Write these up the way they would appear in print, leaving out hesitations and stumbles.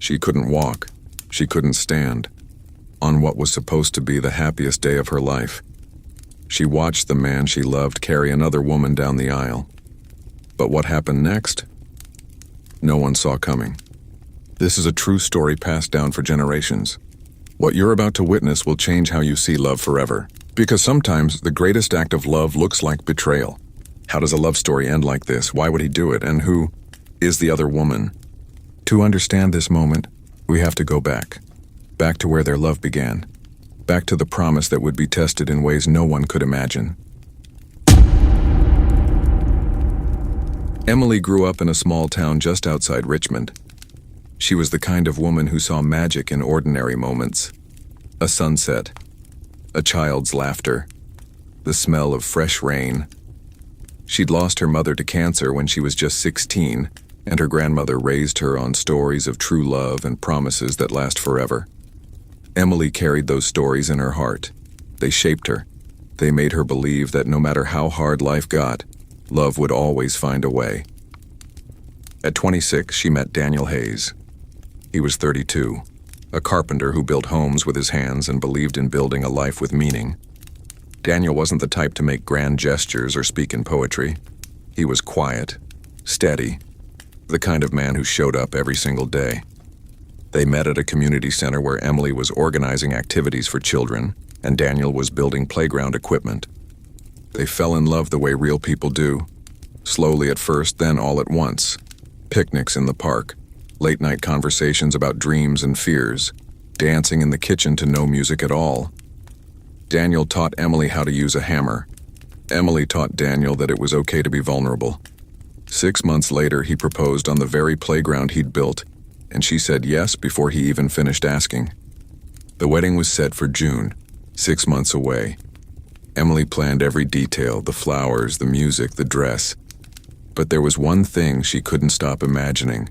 She couldn't walk. She couldn't stand. On what was supposed to be the happiest day of her life, she watched the man she loved carry another woman down the aisle. But what happened next? No one saw coming. This is a true story passed down for generations. What you're about to witness will change how you see love forever. Because sometimes the greatest act of love looks like betrayal. How does a love story end like this? Why would he do it? And who is the other woman? To understand this moment, we have to go back. Back to where their love began. Back to the promise that would be tested in ways no one could imagine. Emily grew up in a small town just outside Richmond. She was the kind of woman who saw magic in ordinary moments. A sunset, a child's laughter, the smell of fresh rain. She'd lost her mother to cancer when she was just 16, and her grandmother raised her on stories of true love and promises that last forever. Emily carried those stories in her heart. They shaped her. They made her believe that no matter how hard life got, love would always find a way. At 26, she met Daniel Hayes. He was 32, a carpenter who built homes with his hands and believed in building a life with meaning. Daniel wasn't the type to make grand gestures or speak in poetry. He was quiet, steady, the kind of man who showed up every single day. They met at a community center where Emily was organizing activities for children and Daniel was building playground equipment. They fell in love the way real people do, slowly at first, then all at once. Picnics in the park, late-night conversations about dreams and fears, dancing in the kitchen to no music at all. Daniel taught Emily how to use a hammer. Emily taught Daniel that it was okay to be vulnerable. 6 months later, he proposed on the very playground he'd built, and she said yes before he even finished asking. The wedding was set for June, 6 months away. Emily planned every detail, the flowers, the music, the dress. But there was one thing she couldn't stop imagining.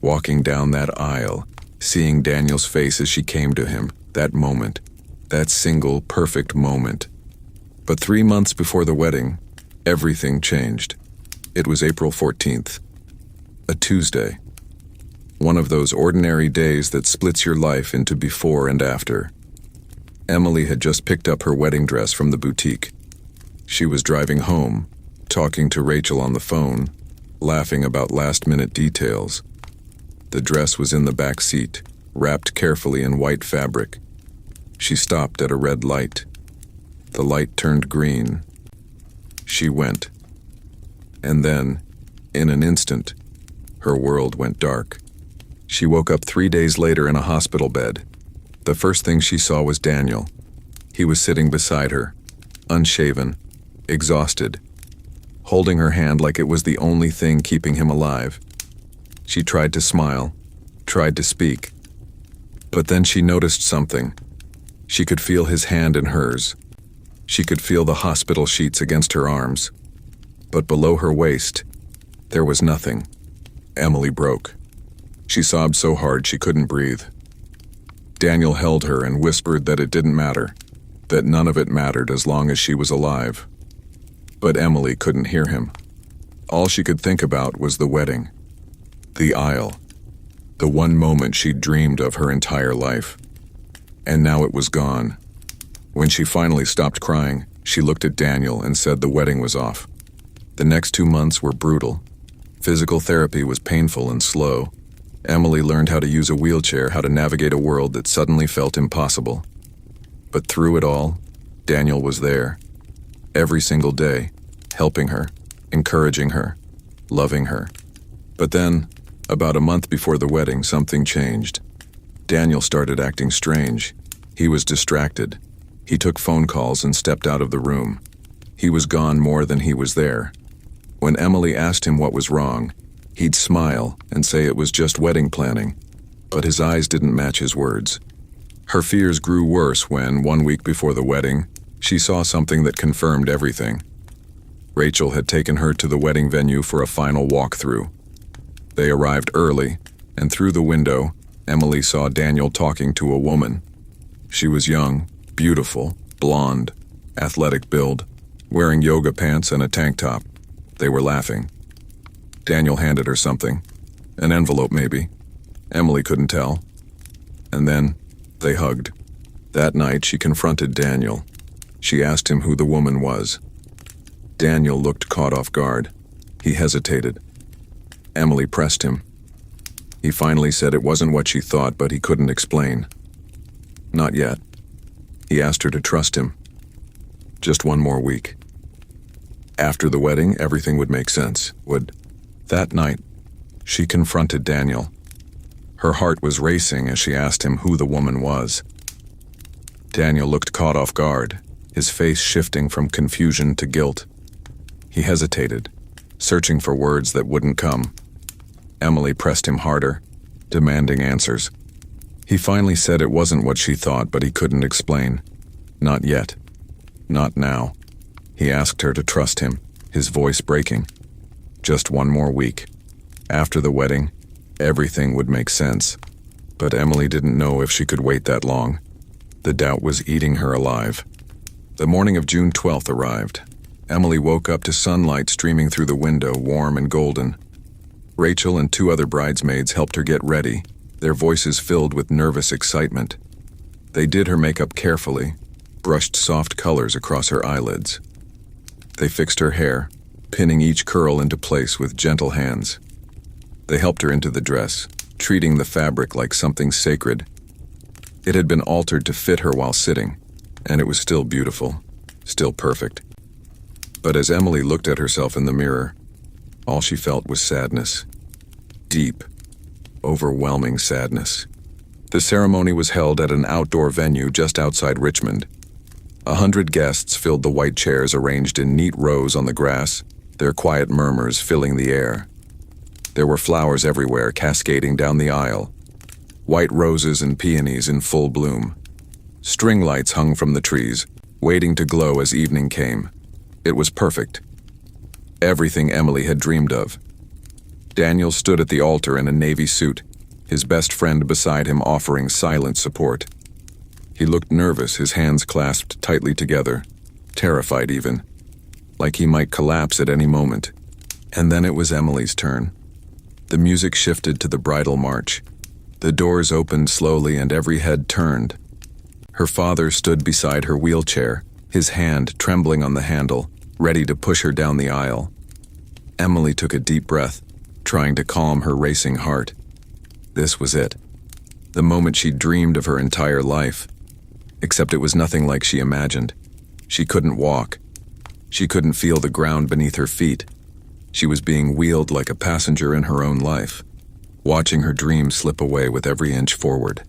Walking down that aisle, seeing Daniel's face as she came to him, that moment, that single perfect moment. But 3 months before the wedding, everything changed. It was April 14th, a Tuesday. One of those ordinary days that splits your life into before and after. Emily had just picked up her wedding dress from the boutique. She was driving home, talking to Rachel on the phone, laughing about last-minute details. The dress was in the back seat, wrapped carefully in white fabric. She stopped at a red light. The light turned green. She went. And then, in an instant, her world went dark. She woke up 3 days later in a hospital bed. The first thing she saw was Daniel. He was sitting beside her, unshaven, exhausted, holding her hand like it was the only thing keeping him alive. She tried to smile, tried to speak. But then she noticed something. She could feel his hand in hers. She could feel the hospital sheets against her arms. But below her waist, there was nothing. Emily broke. She sobbed so hard she couldn't breathe. Daniel held her and whispered that it didn't matter, that none of it mattered as long as she was alive. But Emily couldn't hear him. All she could think about was the wedding, the aisle, the one moment she'd dreamed of her entire life. And now it was gone. When she finally stopped crying, she looked at Daniel and said the wedding was off. The next 2 months were brutal. Physical therapy was painful and slow. Emily learned how to use a wheelchair, how to navigate a world that suddenly felt impossible. But through it all, Daniel was there. Every single day, helping her, encouraging her, loving her. But then, about a month before the wedding, something changed. Daniel started acting strange. He was distracted. He took phone calls and stepped out of the room. He was gone more than he was there. When Emily asked him what was wrong, he'd smile and say it was just wedding planning, but his eyes didn't match his words. Her fears grew worse when, 1 week before the wedding, she saw something that confirmed everything. Rachel had taken her to the wedding venue for a final walkthrough. They arrived early, and through the window, Emily saw Daniel talking to a woman. She was young, beautiful, blonde, athletic build, wearing yoga pants and a tank top. They were laughing. Daniel handed her something, an envelope maybe, Emily couldn't tell. And then, they hugged. That night, she confronted Daniel. She asked him who the woman was. Daniel looked caught off guard. He hesitated. Emily pressed him. He finally said it wasn't what she thought, but he couldn't explain. Not yet. He asked her to trust him. Just one more week. After the wedding, everything would make sense, would. That night, she confronted Daniel. Her heart was racing as she asked him who the woman was. Daniel looked caught off guard, his face shifting from confusion to guilt. He hesitated, searching for words that wouldn't come. Emily pressed him harder, demanding answers. He finally said it wasn't what she thought, but he couldn't explain. Not yet. Not now. He asked her to trust him, his voice breaking. Just one more week. After the wedding, everything would make sense. But Emily didn't know if she could wait that long. The doubt was eating her alive. The morning of June 12th arrived. Emily woke up to sunlight streaming through the window, warm and golden. Rachel and 2 other bridesmaids helped her get ready, their voices filled with nervous excitement. They did her makeup carefully, brushed soft colors across her eyelids. They fixed her hair, pinning each curl into place with gentle hands. They helped her into the dress, treating the fabric like something sacred. It had been altered to fit her while sitting, and it was still beautiful, still perfect. But as Emily looked at herself in the mirror, all she felt was sadness. Deep, overwhelming sadness. The ceremony was held at an outdoor venue just outside Richmond. 100 guests filled the white chairs arranged in neat rows on the grass, their quiet murmurs filling the air. There were flowers everywhere cascading down the aisle. White roses and peonies in full bloom. String lights hung from the trees, waiting to glow as evening came. It was perfect. Everything Emily had dreamed of. Daniel stood at the altar in a navy suit, his best friend beside him offering silent support. He looked nervous, his hands clasped tightly together, terrified even, like he might collapse at any moment. And then it was Emily's turn. The music shifted to the bridal march. The doors opened slowly and every head turned. Her father stood beside her wheelchair, his hand trembling on the handle, ready to push her down the aisle. Emily took a deep breath, trying to calm her racing heart. This was it. The moment she dreamed of her entire life. Except it was nothing like she imagined. She couldn't walk. She couldn't feel the ground beneath her feet. She was being wheeled like a passenger in her own life, watching her dream slip away with every inch forward.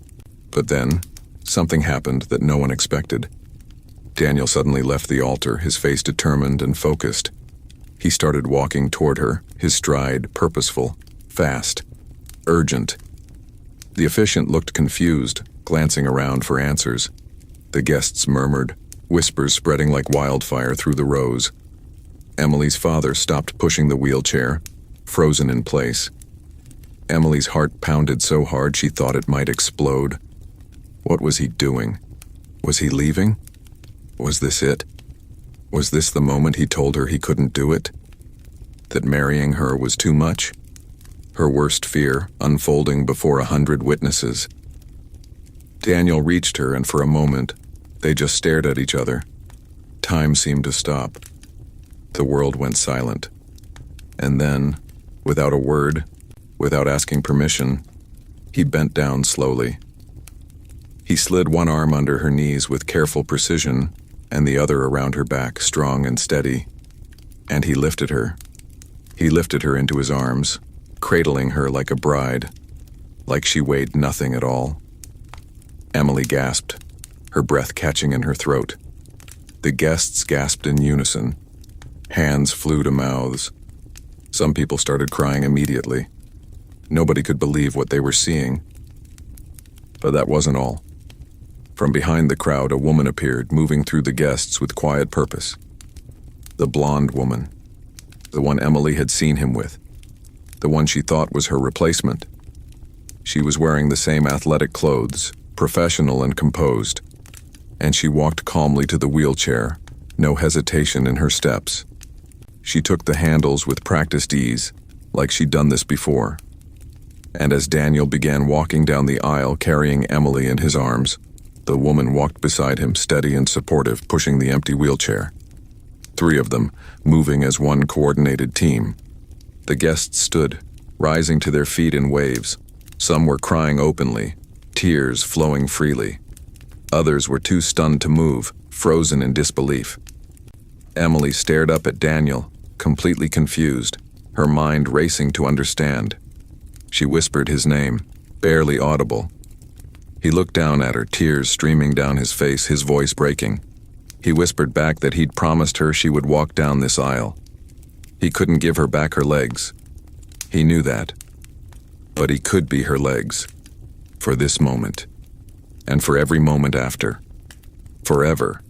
But then, something happened that no one expected. Daniel suddenly left the altar, his face determined and focused. He started walking toward her, his stride purposeful, fast, urgent. The officiant looked confused, glancing around for answers. The guests murmured, whispers spreading like wildfire through the rows. Emily's father stopped pushing the wheelchair, frozen in place. Emily's heart pounded so hard she thought it might explode. What was he doing? Was he leaving? Was this it? Was this the moment he told her he couldn't do it? That marrying her was too much? Her worst fear unfolding before 100 witnesses. Daniel reached her, and for a moment, they just stared at each other. Time seemed to stop. The world went silent. And then, without a word, without asking permission, he bent down slowly. He slid one arm under her knees with careful precision, and the other around her back, strong and steady. And he lifted her. He lifted her into his arms, cradling her like a bride, like she weighed nothing at all. Emily gasped, her breath catching in her throat. The guests gasped in unison. Hands flew to mouths. Some people started crying immediately. Nobody could believe what they were seeing. But that wasn't all. From behind the crowd, a woman appeared, moving through the guests with quiet purpose. The blonde woman. The one Emily had seen him with. The one she thought was her replacement. She was wearing the same athletic clothes, professional and composed. And she walked calmly to the wheelchair, no hesitation in her steps. She took the handles with practiced ease, like she'd done this before. And as Daniel began walking down the aisle carrying Emily in his arms, the woman walked beside him, steady and supportive, pushing the empty wheelchair. 3 of them, moving as one coordinated team. The guests stood, rising to their feet in waves. Some were crying openly, tears flowing freely. Others were too stunned to move, frozen in disbelief. Emily stared up at Daniel, completely confused, her mind racing to understand. She whispered his name, barely audible. He looked down at her, tears streaming down his face, his voice breaking. He whispered back that he'd promised her she would walk down this aisle. He couldn't give her back her legs. He knew that. But he could be her legs. For this moment. And for every moment after. Forever.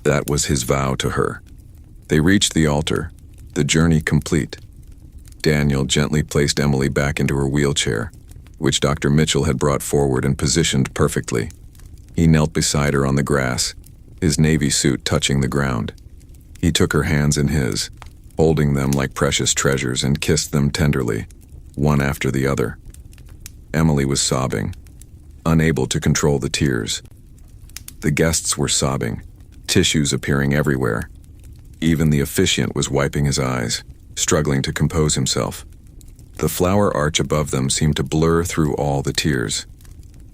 That was his vow to her. They reached the altar, the journey complete. Daniel gently placed Emily back into her wheelchair, which Dr. Mitchell had brought forward and positioned perfectly. He knelt beside her on the grass, his navy suit touching the ground. He took her hands in his, holding them like precious treasures, and kissed them tenderly, one after the other. Emily was sobbing, unable to control the tears. The guests were sobbing, tissues appearing everywhere. Even the officiant was wiping his eyes, struggling to compose himself. The flower arch above them seemed to blur through all the tears.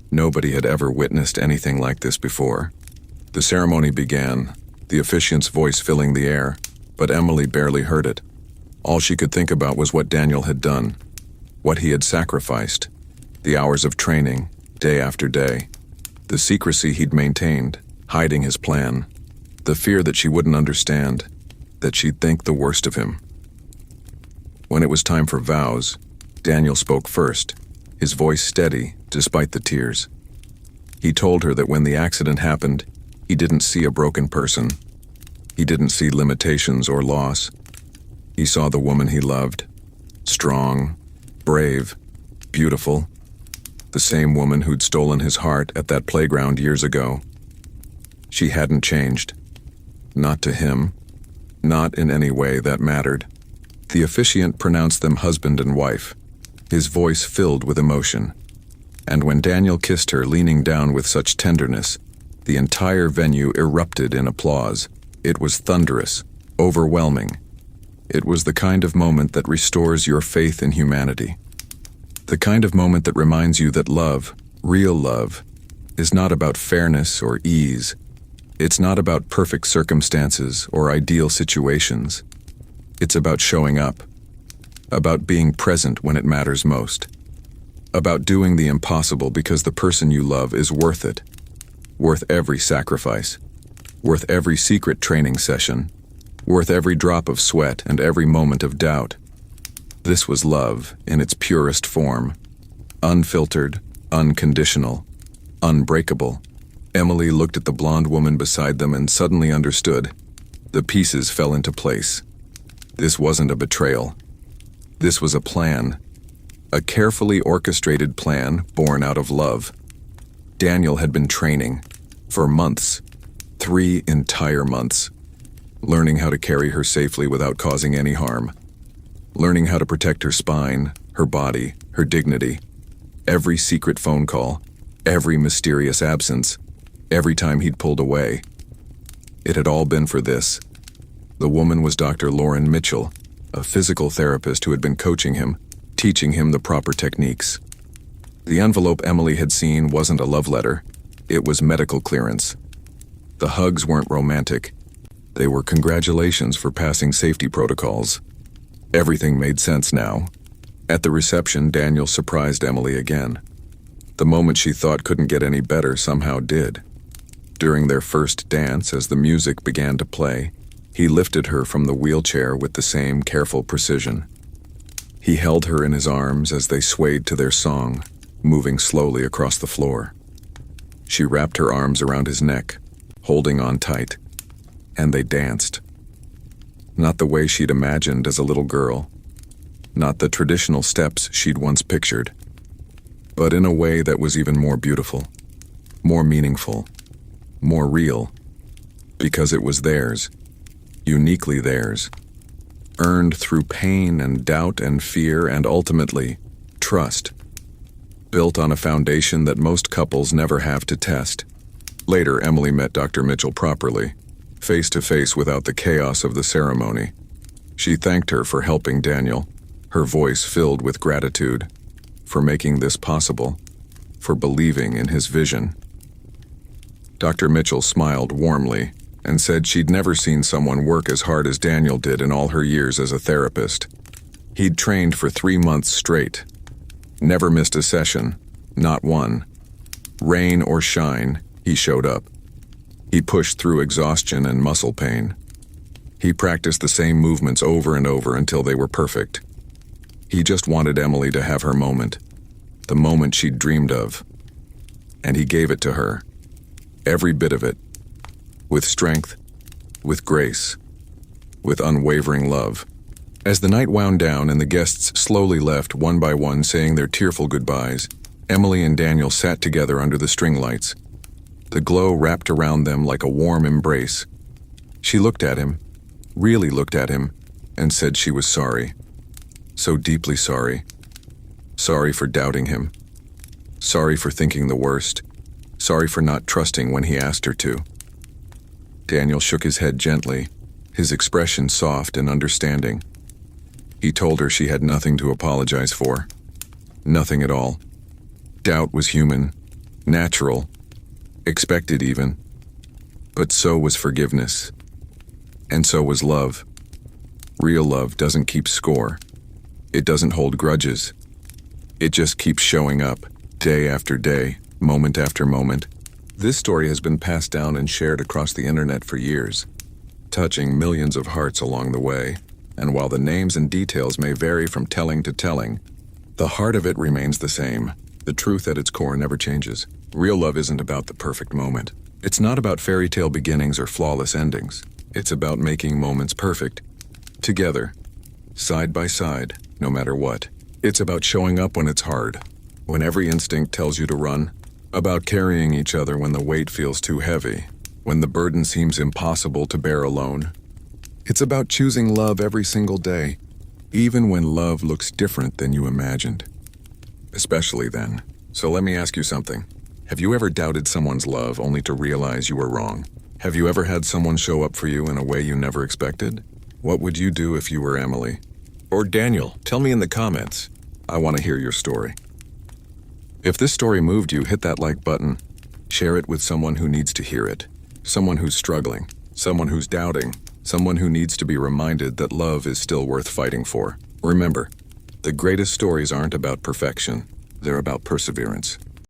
Nobody had ever witnessed anything like this before. The ceremony began, the officiant's voice filling the air, but Emily barely heard it. All she could think about was what Daniel had done, what he had sacrificed, the hours of training, day after day, the secrecy he'd maintained, hiding his plan, the fear that she wouldn't understand, that she'd think the worst of him. When it was time for vows, Daniel spoke first, his voice steady despite the tears. He told her that when the accident happened, he didn't see a broken person. He didn't see limitations or loss. He saw the woman he loved, strong, brave, beautiful, the same woman who'd stolen his heart at that playground years ago. She hadn't changed. Not to him. Not in any way that mattered. The officiant pronounced them husband and wife, his voice filled with emotion. And when Daniel kissed her, leaning down with such tenderness, the entire venue erupted in applause. It was thunderous, overwhelming. It was the kind of moment that restores your faith in humanity. The kind of moment that reminds you that love, real love, is not about fairness or ease. It's not about perfect circumstances or ideal situations. It's about showing up, about being present when it matters most, about doing the impossible because the person you love is worth it, worth every sacrifice, worth every secret training session, worth every drop of sweat and every moment of doubt. This was love in its purest form, unfiltered, unconditional, unbreakable. Emily looked at the blonde woman beside them and suddenly understood. The pieces fell into place. This wasn't a betrayal. This was a plan. A carefully orchestrated plan born out of love. Daniel had been training for months, 3 entire months, learning how to carry her safely without causing any harm, learning how to protect her spine, her body, her dignity. Every secret phone call, every mysterious absence, every time he'd pulled away. It had all been for this. The woman was Dr. Lauren Mitchell, a physical therapist who had been coaching him, teaching him the proper techniques. The envelope Emily had seen wasn't a love letter. It was medical clearance. The hugs weren't romantic. They were congratulations for passing safety protocols. Everything made sense now. At the reception, Daniel surprised Emily again. The moment she thought couldn't get any better somehow did. During their first dance, as the music began to play, he lifted her from the wheelchair with the same careful precision. He held her in his arms as they swayed to their song, moving slowly across the floor. She wrapped her arms around his neck, holding on tight, and they danced. Not the way she'd imagined as a little girl, not the traditional steps she'd once pictured, but in a way that was even more beautiful, more meaningful, more real, because it was theirs, uniquely theirs, earned through pain and doubt and fear and ultimately, trust, built on a foundation that most couples never have to test. Later, Emily met Dr. Mitchell properly, face to face without the chaos of the ceremony. She thanked her for helping Daniel, her voice filled with gratitude, for making this possible, for believing in his vision. Dr. Mitchell smiled warmly and said she'd never seen someone work as hard as Daniel did in all her years as a therapist. He'd trained for 3 months straight, never missed a session, not one. Rain or shine, he showed up. He pushed through exhaustion and muscle pain. He practiced the same movements over and over until they were perfect. He just wanted Emily to have her moment, the moment she'd dreamed of. And he gave it to her, every bit of it, with strength, with grace, with unwavering love. As the night wound down and the guests slowly left one by one saying their tearful goodbyes, Emily and Daniel sat together under the string lights. The glow wrapped around them like a warm embrace. She looked at him, really looked at him, and said she was sorry. So deeply sorry. Sorry for doubting him. Sorry for thinking the worst. Sorry for not trusting when he asked her to. Daniel shook his head gently, his expression soft and understanding. He told her she had nothing to apologize for. Nothing at all. Doubt was human, natural, expected even. But so was forgiveness. And so was love. Real love doesn't keep score. It doesn't hold grudges. It just keeps showing up, day after day, moment after moment. This story has been passed down and shared across the internet for years, touching millions of hearts along the way. And while the names and details may vary from telling to telling, the heart of it remains the same. The truth at its core never changes. Real love isn't about the perfect moment. It's not about fairy tale beginnings or flawless endings. It's about making moments perfect, together, side by side, no matter what. It's about showing up when it's hard, when every instinct tells you to run, about carrying each other when the weight feels too heavy, when the burden seems impossible to bear alone. It's about choosing love every single day, even when love looks different than you imagined. Especially then. So let me ask you something. Have you ever doubted someone's love only to realize you were wrong? Have you ever had someone show up for you in a way you never expected? What would you do if you were Emily? Or Daniel? Tell me in the comments. I want to hear your story. If this story moved you, hit that like button. Share it with someone who needs to hear it. Someone who's struggling. Someone who's doubting. Someone who needs to be reminded that love is still worth fighting for. Remember, the greatest stories aren't about perfection. They're about perseverance.